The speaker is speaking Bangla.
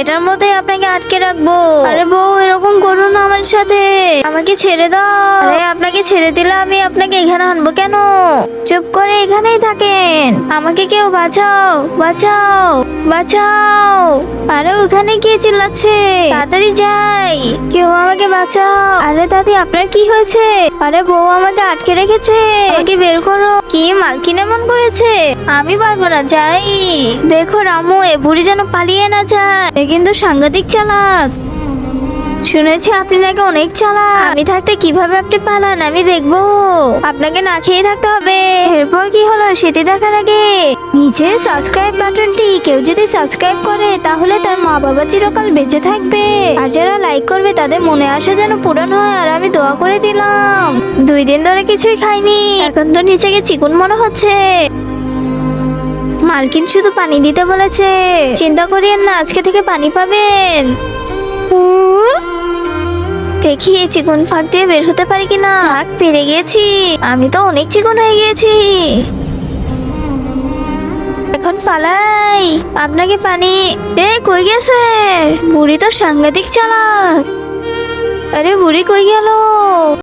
এটার মধ্যে আপনাকে আটকে রাখবো। আরে বউ, এরকম করো না আমার সাথে, আমাকে ছেড়ে দাও। আরে আপনাকে ছেড়ে দিলে আমি আপনাকে এখানে আনবো কেন? চুপ করে এখানেই থাকেন, আমাকে কেউ বাঁচাও, বাঁচাও, বাঁচাও। আরে ওখানে কে চিল্লাচ্ছে? তাড়াতাড়ি যাই, কেউ আমাকে বাঁচাও। আরে দাদি, আপনার কি হয়েছে? আরে বউ আমাকে আটকে রেখেছে, আমাকে বের করো। কি মালকিন এমন করেছে? আমি পারবো না, যাই। দেখো রামু, এ বুড়ি যেন পালিয়ে না যায়, এ কিন্তু সাংঘাতিক চালাক। শুনেছি আপনি নাকি অনেক চালাক, আমি থাকতে কিভাবে আপনি পালান আমি দেখবো। আপনাকে না খেয়ে থাকতে হবে। এরপর কি হলো সেটি দেখার আগে নিচের সাবস্ক্রাইব বাটনটি কেউ যদি সাবস্ক্রাইব করে তাহলে তার মা বাবা চিরকাল বেঁচে থাকবে, আর যারা লাইক করবে তাদের মনে আশা যেন পূরণ হয়। আর আমি দোয়া করে দিলাম। 2 দিন ধরে কিছুই খাইনি, এখন তো নিচেকে চিকুন মনে হচ্ছে। মালকিন শুধু পানি দিতে বলেছে, চিন্তা করিয়েন না, আজকে থেকে পানি পাবেন। দেখি এই চিকন ফাঁক দিয়ে বের হতে পারি কিনা। থাক, পেরে গেছি, আমি তো অনেক চিকন হয়ে গিয়েছি। এখন পালাই, আপনাকে পানি। কই গেছে? বুড়ি তো সাংঘাতিক চালাক। আরে বুড়ি কই গেল?